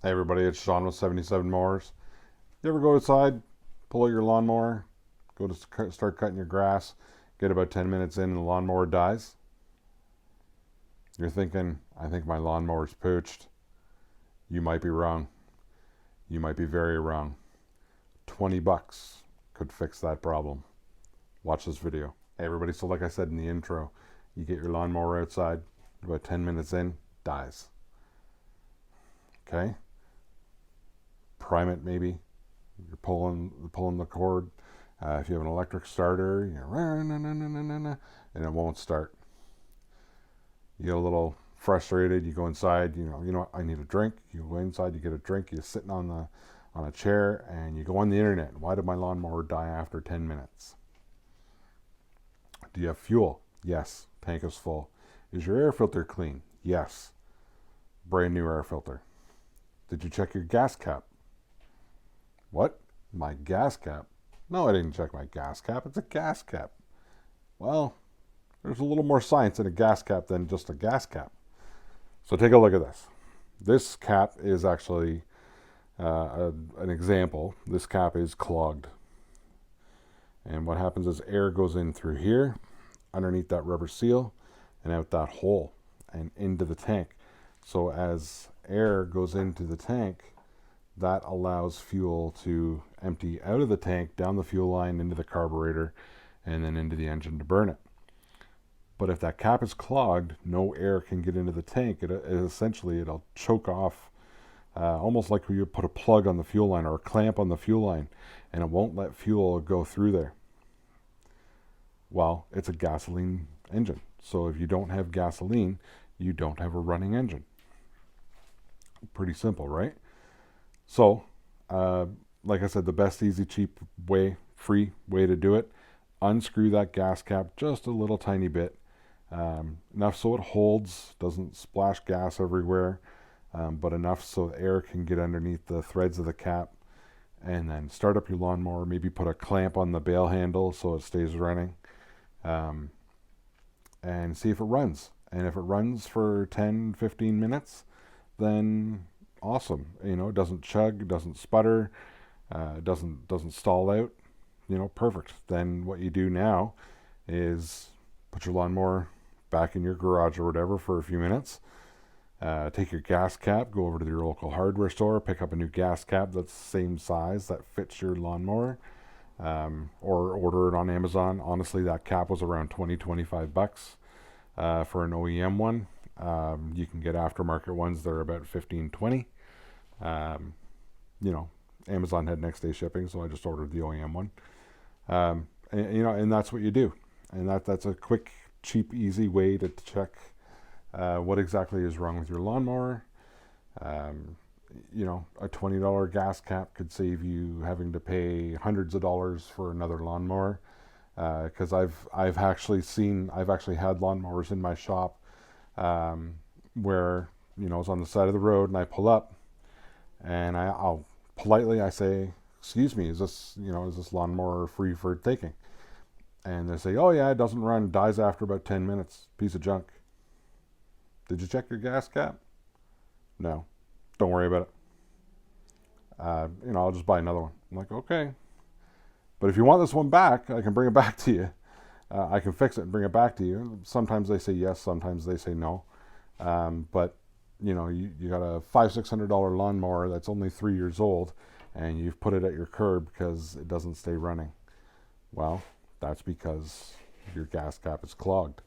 Hey everybody, it's Sean with 77 Mowers. You ever go outside, pull out your lawnmower, go to start cutting your grass, get about 10 minutes in and the lawnmower dies? You're thinking, I think my lawnmower's pooched. You might be wrong. You might be very wrong. 20 bucks could fix that problem. Watch this video. Hey everybody, so like I said in the intro, you get your lawnmower outside, about 10 minutes in, dies. Okay? Prime it maybe. You're pulling the cord. If you have an electric starter, and it won't start. You get a little frustrated. You go inside. You know what? I need a drink. You go inside. You get a drink. You're sitting on a chair, and you go on the internet. Why did my lawnmower die after 10 minutes? Do you have fuel? Yes. Tank is full. Is your air filter clean? Yes. Brand new air filter. Did you check your gas cap? What? My gas cap? No, I didn't check my gas cap. It's a gas cap. Well, there's a little more science in a gas cap than just a gas cap. So take a look at this. This cap is actually an example. This cap is clogged. And what happens is air goes in through here, underneath that rubber seal, and out that hole, and into the tank. So as air goes into the tank, that allows fuel to empty out of the tank, down the fuel line, into the carburetor, and then into the engine to burn it. But if that cap is clogged, no air can get into the tank. It'll choke off, almost like you put a plug on the fuel line or a clamp on the fuel line, and it won't let fuel go through there. Well, it's a gasoline engine. So if you don't have gasoline, you don't have a running engine. Pretty simple, right? So, like I said, the best, easy, cheap way, free way to do it, unscrew that gas cap just a little tiny bit, enough so it holds, doesn't splash gas everywhere, but enough so air can get underneath the threads of the cap, and then start up your lawnmower, maybe put a clamp on the bail handle so it stays running, and see if it runs. And if it runs for 10, 15 minutes, then awesome. It doesn't chug, it doesn't sputter, it doesn't stall out. Perfect. Then what you do now is put your lawnmower back in your garage or whatever for a few minutes. Take your gas cap, go over to your local hardware store, pick up a new gas cap that's the same size that fits your lawnmower, or order it on Amazon. Honestly, that cap was around 25 bucks for an OEM one. You can get aftermarket ones that are about 15, 20. Amazon had next day shipping, so I just ordered the OEM one. And that's what you do. And that's a quick, cheap, easy way to check what exactly is wrong with your lawnmower. A $20 gas cap could save you having to pay hundreds of dollars for another lawnmower. Because I've actually had lawnmowers in my shop where it's on the side of the road, and I pull up, and I'll politely say, "Excuse me, is this lawnmower free for taking?" And they say, "Oh yeah, it doesn't run, dies after about 10 minutes. Piece of junk." Did you check your gas cap? No. Don't worry about it. I'll just buy another one. I'm like, okay. But if you want this one back, I can bring it back to you. I can fix it and bring it back to you. Sometimes they say yes, sometimes they say no. But you got a $500-600 lawnmower that's only 3 years old, and you've put it at your curb because it doesn't stay running. Well, that's because your gas cap is clogged.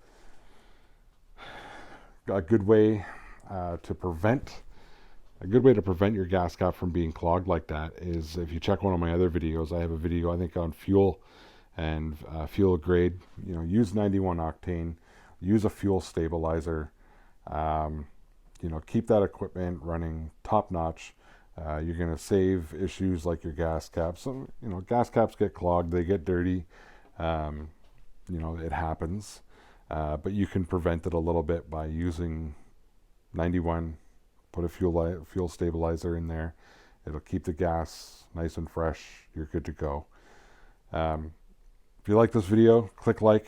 A good way to prevent your gas cap from being clogged like that is, if you check one of my other videos, I have a video I think on fuel and fuel grade. Use 91 octane, use a fuel stabilizer. Keep that equipment running top notch. You're going to save issues like your gas caps. So, gas caps get clogged, they get dirty. It happens. But you can prevent it a little bit by using 91. Put a fuel stabilizer in there. It'll keep the gas nice and fresh. You're good to go. If you like this video, click like,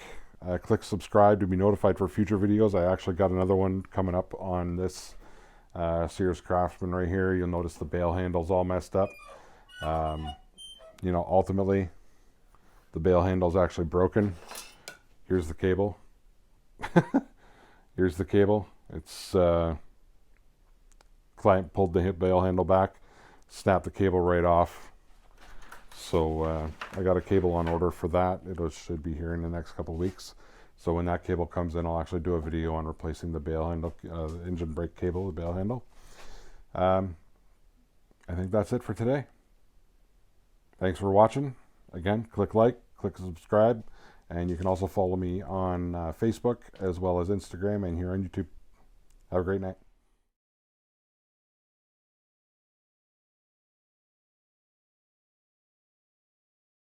click subscribe to be notified for future videos. I actually got another one coming up on this Sears Craftsman right here. You'll notice the bail handle's all messed up. Ultimately, the bail handle's actually broken. Here's the cable. Here's the cable. It's client pulled the bail handle back, snapped the cable right off. So I got a cable on order for that. It should be here in the next couple of weeks. So when that cable comes in, I'll actually do a video on replacing the bail handle, engine brake cable, the bail handle. I think that's it for today. Thanks for watching. Again, click like, click subscribe, and you can also follow me on Facebook as well as Instagram and here on YouTube. Have a great night.